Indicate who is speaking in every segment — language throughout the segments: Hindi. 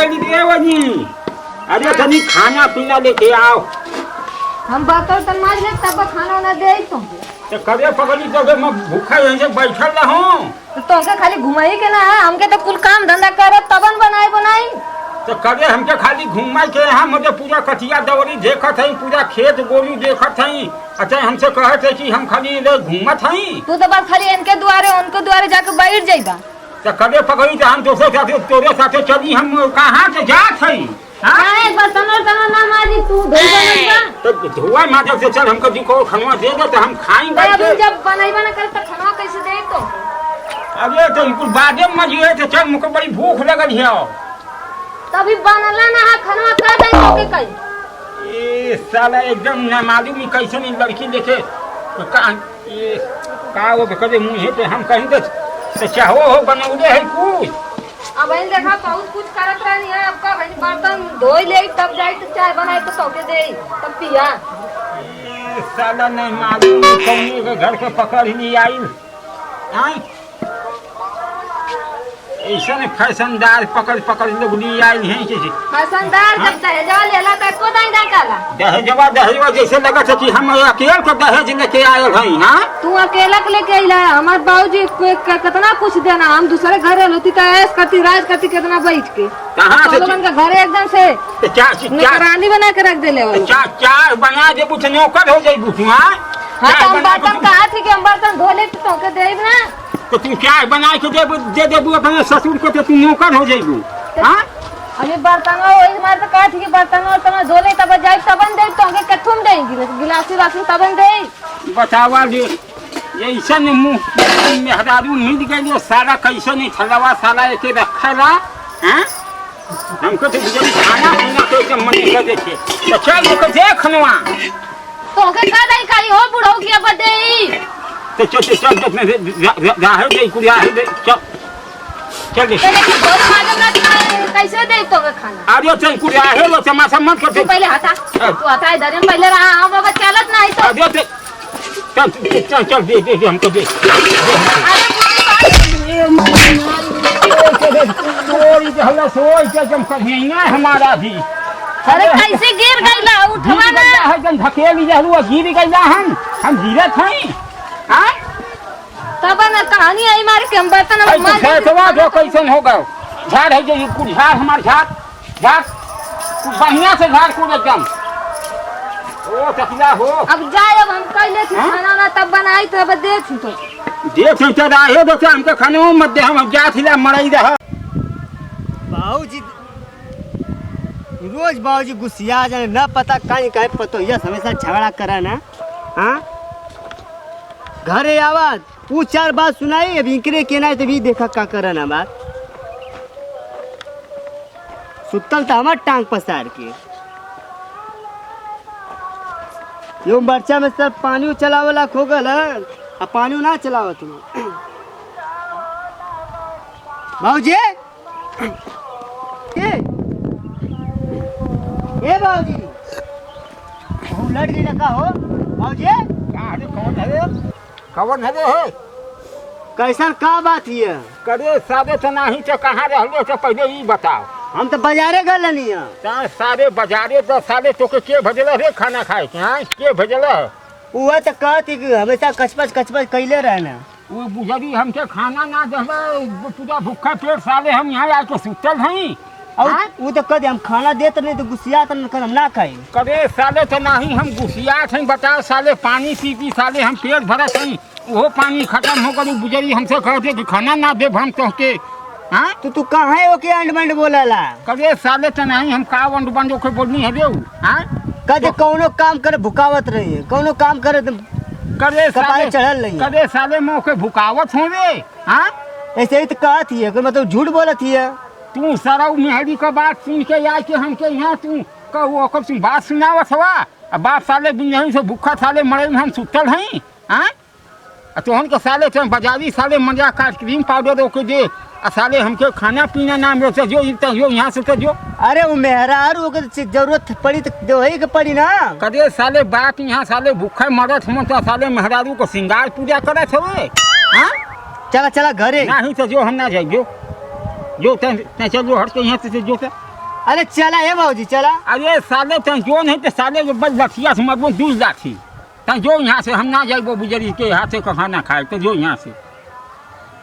Speaker 1: गई देवनी। अरे तनी खाना पीना लेके आओ।
Speaker 2: हम बर्तन तो माज ले तब खाना ना दे
Speaker 1: तो कबे पकड़ी तो मैं भूखा यहीं से बैठल रहूं।
Speaker 2: तो खाली घुमाई के ना हमके तो कुल काम धंधा करे तबन बनाई
Speaker 1: तो कबे हमके खाली घुमाई के यहाँ मुझे पूरा कटिया दौरी देखत हई, पूरा खेत गोली देखत हई। अच्छा हमसे कहत है कि हम खाली घूमत हई।
Speaker 2: तू तो बस खाली इनके द्वारे उनके द्वारे जाके बैठ जाइबा।
Speaker 1: तो कबे पकड़ी तो हम तोरे साथे चली। हम कहाँ से जात हई?
Speaker 2: एक बार तनो ना मारी तू
Speaker 1: तो धुआ माधव से चल हमको जी को खनवा दे दे तो हम खाएंगे।
Speaker 2: अभी जब बनाइबा ना कर तो खनवा कैसे दे तो?
Speaker 1: अबे तो कुछ बादे में मजिए तो चल मुझको बड़ी भूख लगल है।
Speaker 2: तभी बनला ना खनवा कर दे तो के कई।
Speaker 1: ये साला एकदम ना मालूम कैसे नहीं लड़की देखे तो का वो कदे मुंह है तो हम कहीं तो चाहो हो बनौले है कुछ।
Speaker 2: अब इन देखा बहुत कुछ करत रहनी है। आपका भाई बर्तन धोई ले तब जाए तो चाय बनाए तो तोके दे तब पिया।
Speaker 1: साला नहीं मालूम कौन के घर के पकड़ ही आई। ऐसा ने फैशनदार पकड़ लोग ली आई हैं किसी
Speaker 2: फैशनदार जब दहेजवा लेला त को दाई डाकाला
Speaker 1: दहेजवा जैसे लगा था कि हम अकेले के दहेज लेके आयल हई। हां
Speaker 2: तू अकेला के लेके आइला। हमार बाबूजी कितना कुछ देना हम दूसरे घर रहती त ऐस करती राज करती कितना बैठ के
Speaker 1: कहां से
Speaker 2: लोगन के घर एकदम से निगरानी बना के रख देले हो।
Speaker 1: चाय बना दे बुझ नौकर हो जाई बुझवा।
Speaker 2: हां तो हम बर्तन कहा थी कि हम बर्तन धो ले तो के देब ना।
Speaker 1: तो तू चाय बना के दे देबू अपने ससुर को तो तू नौकर हो जाइबू। हां
Speaker 2: अभी बर्तन वही मार तो कहा थी कि बर्तन और तब धो ले तब जाए तबन दे तो के कथुम देंगी गिलासी वासी तबन दे।
Speaker 1: बतावा दे ऐसा ने मुंह में हरारू मिल गई सारा कैसे नहीं थलवा साला एके रखला। हैं हमको तो खाना पीना तो एकदम मन कर देखे तो चल को देखनवा
Speaker 2: तो के का दई काई हो बुढ़ो की अब दे
Speaker 1: तो चल राह दे कुड़िया दे चल दे
Speaker 2: कैसे दे तो खाना।
Speaker 1: अरे चल कुड़िया है लो तमाशा मत कर।
Speaker 2: तू पहले हटा तू हटा इधर में पहले रहा हम अब चलत नहीं तो
Speaker 1: अरे चल दे हमको दे। चोरी हल्ला सोई के जम कहिना हमारा भी।
Speaker 2: अरे कैसे गिर गईला उठवा ना
Speaker 1: है जन धकेली जहलुआ गिर गईला हम गिरत हई। हां
Speaker 2: तब ना कहानी आई मार के हम बर्तन
Speaker 1: मार खेतवा जो कैसन हो गयो झाड़ है जो कुछ झाड़ हमार झाड़ बढ़िया से झाड़ कूद एकदम ओ तकिया हो।
Speaker 2: अब जाए अब हम कहले थी खाना ना तब बनाई तो अब देख
Speaker 1: तो राहे दो हमको खाने मत दे हम जा थिला मरई रह।
Speaker 3: बाबूजी रोज बाबूजी गुस्सिया जाने न पता कहीं पतो ये हमेशा झगड़ा करा ना। हाँ घरे आवाज वो चार बात सुनाई अब इनकरे के ना तभी देखा का करा ना बात सुतल तो हमार टांग पसार के यो मरचा में सब पानी चलावला खो गल अब पानी ना चलावत तुम बाबूजी ए बाबूजी उलट गई का हो बाबूजी
Speaker 1: कौन है
Speaker 3: कैसन का बात है
Speaker 1: करे सादे तो नहीं तो कहाँ रहले तो पहले ही बताओ।
Speaker 3: हम तो बाजारे गल नहीं
Speaker 1: सारे बाजारे तो साले तो के भेजल रे खाना खाए के भेजल
Speaker 3: वो तो कहती कि हमेशा कचपच कैले रहना
Speaker 1: वो बुझली हमके खाना ना दे पूरा भूखा पेट साले हम यहाँ आके सुतल हई।
Speaker 3: और वो तो कदे हम खाना देते नहीं तो गुस्सिया तो हम ना खाई
Speaker 1: करे साले तो नहीं हम गुस्सियात हई। बताओ साले पानी पी साले हम पेट भरत हई वो पानी खत्म हो गई बुझली हमसे कहते कि खाना ना दे हम तोहके। हाँ
Speaker 3: तू कहाँ है ओके अंड बंड बोला
Speaker 1: करे साले तो नहीं हम का अंड बंड ओके बोलनी है रे। हाँ
Speaker 3: कदे कौनो काम करे भुकावत रही है कौनो काम करे
Speaker 1: करे साले
Speaker 3: चढ़ल नहीं
Speaker 1: करे साले में ओके भुकावत हो रे। हाँ
Speaker 3: ऐसे ही तो कहती है मतलब झूठ बोलत है।
Speaker 1: तू सरऊ मेहरी का बात सुन के आए के हमके यहाँ तू कहू ओकर तू बात सुनावत हवा अब बाप साले दिन यहीं से भूखा साले मरे में हम सुतल हई। हाँ तोहन के साले तो बाजारी साले मजा का क्रीम पाउडर ओके दे साले हमके खाना पीना ना मिलो तो जो यहाँ से तो जो।
Speaker 3: अरे वो मेहरारू के जरूरत पड़ी तो दो ही के पड़ी ना
Speaker 1: कदे साले बाप यहाँ साले भूखा मरत हम तो साले मेहरारू को श्रृंगार पूजा करत हवे। हाँ
Speaker 3: चला घरे
Speaker 1: नहीं तो जो हम ना जाइयो जो चल जो हट के यहाँ से जो
Speaker 3: अरे चला है बाबूजी चला।
Speaker 1: अरे साले तन जो नहीं तो साले जो बस लठिया से मरबो दूर लाठी तन जो यहाँ से हम ना जाइबो बुजरी के हाथ से खाना खाए तो जो यहाँ से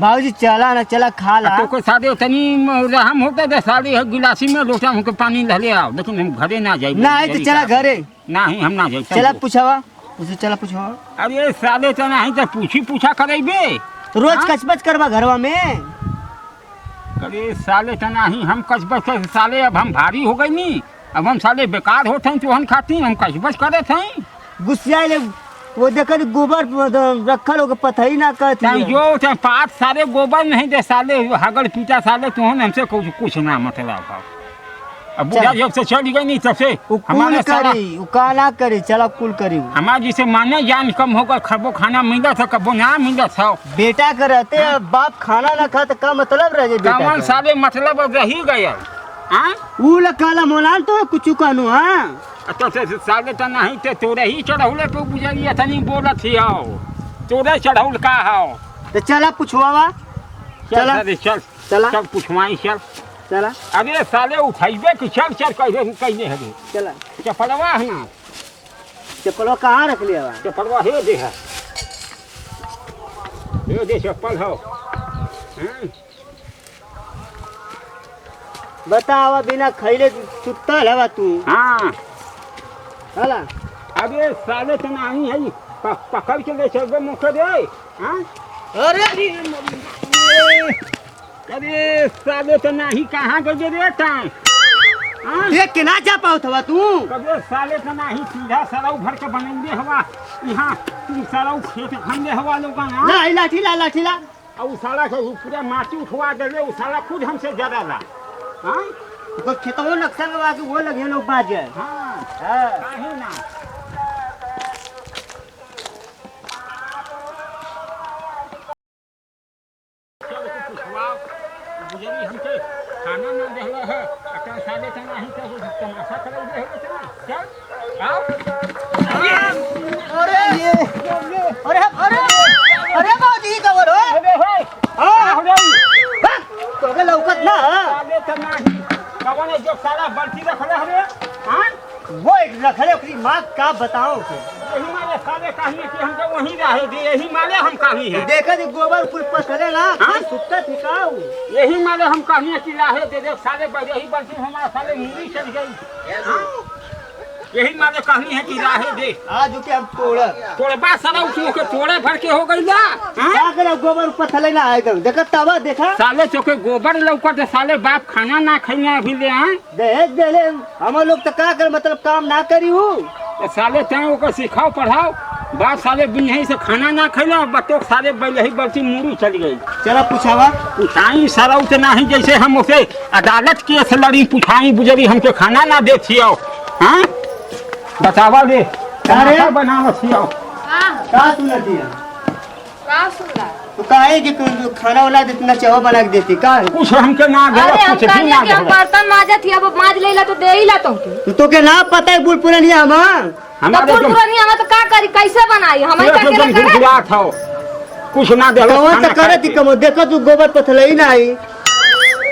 Speaker 3: बाबूजी चला ना चला खा ला।
Speaker 1: तो कोई साले तनी हम होता तो साले है गिलासी में लोटा हमको पानी ले आओ लेकिन हम घरे ना जाइबो
Speaker 3: ना है तो चला घरे।
Speaker 1: नहीं हम ना जाइब
Speaker 3: चला पूछावा उसे चला पूछावा।
Speaker 1: अरे साले तो नहीं तो पूछा करेबे
Speaker 3: रोज
Speaker 1: हाँ?
Speaker 3: कचबच करवा घरवा में।
Speaker 1: अरे साले तो नहीं हम कसबस कर साले अब हम भारी हो गई नी अब हम साले बेकार होते हैं तो हम खाती हम कसबस करे थे
Speaker 3: गुस्सा ले वो देखा गोबर रखल होगा पता ही ना कहती
Speaker 1: जो थे पाँच साले गोबर नहीं दे साले हगल पीटा साले तो हमसे कुछ ना मतलब भाव अब बुढ़ा जब से चली गई नहीं तब से
Speaker 3: हमारे करी वो का ना करे चला कुल करी
Speaker 1: हमारे जिसे माने जान कम होगा खबो खाना मिला था कबो ना मिला था
Speaker 3: बेटा करते बाप खाना ना खा तो का मतलब रह जाए
Speaker 1: कमल साले मतलब अब रही गया
Speaker 3: ऊ काला मोलान तो कुछ कानू हाँ
Speaker 1: तो साले तो नहीं थे तोरे ही चढ़ौले पे गुजरिया था नहीं बोला थी आओ तोरे चढ़ौल का आओ
Speaker 3: तो चला पूछवा
Speaker 1: चला चल
Speaker 3: चला
Speaker 1: चल पूछवाई चल
Speaker 3: चला।
Speaker 1: अरे साले उठाइबे कि चल चल कहले है
Speaker 3: चला
Speaker 1: चपलवा है ना
Speaker 3: चप्पल कहाँ रख लिया
Speaker 1: चपलवा हे दे चप्पल हो
Speaker 3: बतावा बिना खैले सुतल हवा तू
Speaker 1: हाँ
Speaker 3: हला।
Speaker 1: अरे साले तो नहीं है पकड़ के ले चल मुख दे हाँ अरे साले तो नहीं कहाँ गए रे टाइम
Speaker 3: देख के ना जा पाओ था तू
Speaker 1: कबे साले तो नहीं सीधा सराउ भर के बनेंगे हवा यहाँ तू सराउ खेत खंडे हवा लोग
Speaker 3: ना लाठीला लाठीला
Speaker 1: और साला के पूरा माटी उठवा दे वो साला खुद हमसे जरा ला हाँ
Speaker 3: तो खेतों नक्शा में आके वो लगे लोग बाज जाए
Speaker 1: हाँ काहे ना बुझली हमसे खाना ना देला है अकल साले तो नहीं तो तमाशा कर दे है चल आओ
Speaker 3: अरे अरे बाजी कवर हो
Speaker 1: अरे हे हां हो गई
Speaker 3: तो के लौकत ना
Speaker 1: साले तो नहीं कवन जो साला बल्टी रखले हरे हां
Speaker 3: वो एक रखले ओकरी मां का बताओ के
Speaker 1: यही माने साले कहिए कि हम तो वहीं रहे दे यही माने हम कही है
Speaker 3: देखा जी गोबर ऊपर पसरे ना सुत्ता ठिकाओ
Speaker 1: यही माने हम कहिए कि राहे दे दे साले यही बल्टी हमारा साले मुंडी चल गई यही माने कहनी है कि राहे दे
Speaker 3: आज के हम
Speaker 1: तोड़े बात साला उठो के तोड़े भर के हो गई ना
Speaker 3: क्या करे गोबर ऊपर थले ना आएगा देखा तवा देखा
Speaker 1: साले तो के गोबर लौकत साले बाप खाना ना खइना अभी ले हैं
Speaker 3: दहेज देले हम लोग तो का कर मतलब काम ना करी हूँ
Speaker 1: तो साले तय ओकर सिखाओ पढ़ाओ बाप साले बिन्ही से खाना ना खइला बतो साले बैलही बल्टी मुड़ी चली गई
Speaker 3: चला पूछावा
Speaker 1: पूछाई सारा उसे नहीं जैसे हम उसे अदालत केस लड़ी पूछाई बुजरी हमके खाना ना दे छियो हाँ बतावा दे
Speaker 3: अरे
Speaker 1: बनावा छियो
Speaker 3: का सुनती है
Speaker 2: का सुनला
Speaker 3: तो काहे कि खाना वाला इतना चाहो बना के देती का
Speaker 1: कुछ हमके ना दे
Speaker 2: अरे हम
Speaker 1: कुछ भी
Speaker 2: कहले
Speaker 1: ना
Speaker 2: कि हम
Speaker 1: दे
Speaker 2: बर्तन माजत थी अब माज लेला तो दे ही ला तुमके
Speaker 3: तो के ना पता है बुढ़ पुरानिया हम
Speaker 2: तो
Speaker 1: हमारे
Speaker 2: बुढ़ पुरानी हमें तो का करी कैसे बनाई हमें का केला करे
Speaker 1: गुजरात हो कुछ ना दे
Speaker 3: कौन तो करे थी कमो देखो तू गोबर पथले ही ना आई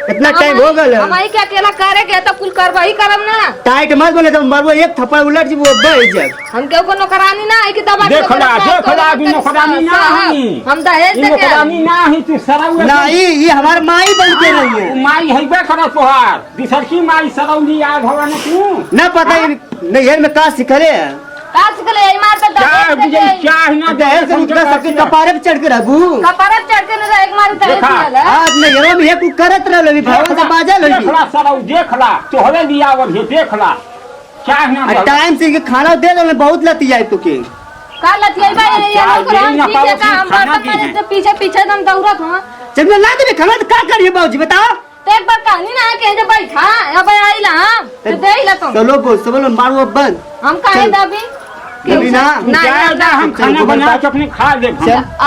Speaker 3: इतना टाइम हो गया
Speaker 2: हमारी क्या अकेला करे के तो कुल करवा ही करम ना
Speaker 3: टाइट मत बोले तो मारबो एक थप्पड़ उलट जी वो बह जाए
Speaker 2: हम के को नौकरानी ना है कि दबा के
Speaker 1: देखला अभी नौकरानी ना ही
Speaker 2: हम दहेज दे के
Speaker 1: नौकरानी ना ही तू सराउ
Speaker 3: नहीं ये हमार माई बन के रही है
Speaker 1: माई हइबे करे तोहार दिसर की माई सराउली याद होगा ना तू
Speaker 3: ना पता है नैहर में का सिखले
Speaker 2: काट के ले मार तो
Speaker 1: चाय
Speaker 2: दहेज
Speaker 1: बुझे चाय ना
Speaker 3: दहेज से उतना सबके कपारे पे चढ़ के रखू
Speaker 2: कपारे चढ़ के ना एक मार दहेज दिया
Speaker 3: आज नैहर में एक करत रह लो भगवान से बाजा लो
Speaker 1: देखला सराउ देखला तोहरे लिया और ये देखला चाय ना
Speaker 3: टाइम से खाना दे दो बहुत लती जाए तो के
Speaker 2: का लतिया भाई ये लोग हम पीछे का हम बर्तन मारे तो पीछे पीछे हम दौड़त हूं
Speaker 3: जब ला दे खाना तो का करिए बाबूजी बताओ
Speaker 2: तो एक बार कहानी ना के जे बैठा अब आइला तो दे ही ला तुम
Speaker 3: चलो बोल सब लोग मारो बंद
Speaker 2: हम काहे दबी
Speaker 3: दबी ना
Speaker 1: ना हम खाना बना के अपने खा ले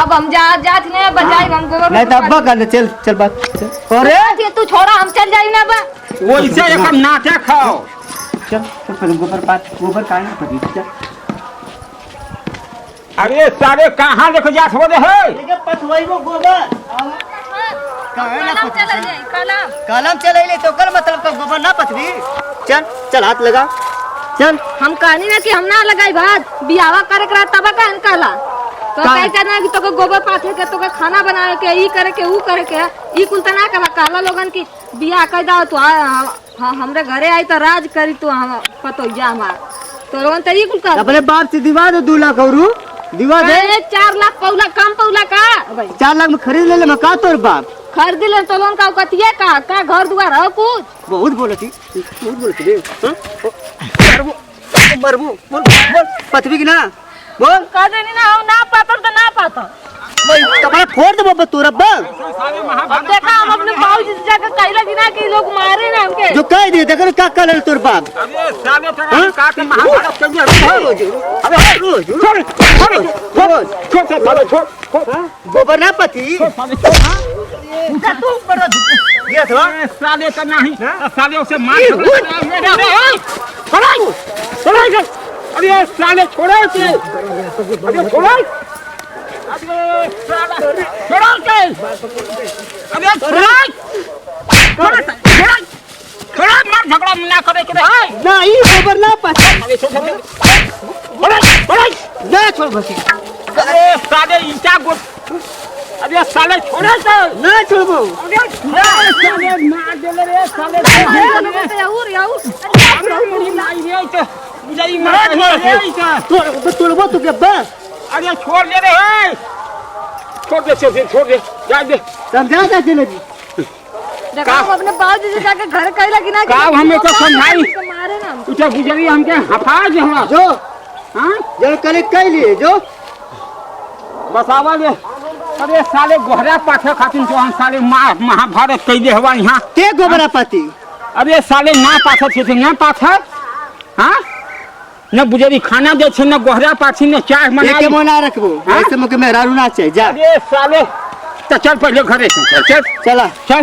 Speaker 2: अब हम जात ने बजाई हम गोबर
Speaker 3: नहीं तो अब्बा कर चल चल बात
Speaker 2: अरे तू छोड़ा हम चल जाई ना बा
Speaker 1: वो इसे एक नाटे खाओ
Speaker 3: चल चल गोबर काहे ना पड़ी चल
Speaker 1: अरे सारे कहाँ लेके जात हो रे है
Speaker 3: लेके पथवाई वो गोबर काहे ना
Speaker 2: कलम चल जाई कलम
Speaker 3: कलम चले ले तो कर मतलब का गोबर ना पथवी चल चल हाथ लगा चल।
Speaker 2: हम कहनी ना कि हम ना लगाई भात बियावा करे के तब का कहला तो कह कहना कि तोके गोबर पाथे के तोके खाना बनावे के ई करे के ऊ करे के ई कुल त ना कहला लोगन की बियाह कर दाओ तू हमरे घरे आई तो राज करी तू हम पतोइया हमार तो लोगन त ई कुल कर
Speaker 3: अपने बाप से दिवा दो 2 लाख और दिवा दे।
Speaker 2: 4 लाख पौला कम पौला का भाई
Speaker 3: 4 लाख में खरीद ले मका तोर बाप
Speaker 2: खरीद ले तो लोन का कतिया का घर दुआर हो कुछ
Speaker 3: बहुत बोलती रे मरबू बोल बोल पतवी की ना बोल
Speaker 2: कह देनी ना हम ना पातर तो ना पातर
Speaker 3: कपड़ा फोड़ दे बाबा तोरा बग।
Speaker 2: अब देखा हम अपने बाबूजी से जाकर कहला कि ना कि लोग मारे ना हमके
Speaker 3: जो कह दे देखो का कलर तोर बाप।
Speaker 1: अबे साले तेरा का के महाभारत चल गया।
Speaker 3: अबे रोज छोड़ गोबर ना पति तू बड़ा ये था
Speaker 1: साले का नहीं साले उसे मार छोड़ा अरे साले छोड़ो इसे अरे छोड़ो अरे साला छोड़ो इसे अरे छोड़ो छोड़ो मार झगड़ा ना करे के रे
Speaker 3: ना ई गोबर ना पति
Speaker 1: अरे छोड़ो
Speaker 3: ना छोड़ बसी
Speaker 1: अरे साले ईटा गो अरे साले छोड़ो तो
Speaker 3: ना छोड़बो
Speaker 1: अरे साले मार दे रे साले अरे मुड़ी लाई रे तो बुझाई मार रे तो
Speaker 3: तोड़बो तू के बस
Speaker 1: अरे छोड़ दे रे छोड़ दे जा दे
Speaker 3: समझा जा जलेबी
Speaker 2: देखा हम अपने बाबूजी से जाकर घर कहला कि ना
Speaker 1: का हमें तो समझाई
Speaker 2: मारे ना हमके।
Speaker 1: उठा गुजरी हमके हफा जे हमरा
Speaker 3: जो
Speaker 1: हां
Speaker 3: जो करे कह लिए जो
Speaker 1: बसावा दे अरे साले गोहरा पाथे खातिर जो हम साले महाभारत कैले हवा यहाँ
Speaker 3: के गोबरा पति
Speaker 1: अरे साले ना पाथे थे ना पाथे हाँ न बुजरी खाना दे छे न गोहरा पाथी न चाय
Speaker 3: के
Speaker 1: बनाई
Speaker 3: मोना रखबो ऐसे मुके में रारू ना चाहिए जा
Speaker 1: अरे साले तो चल पहले घरे चल
Speaker 3: चला
Speaker 1: चल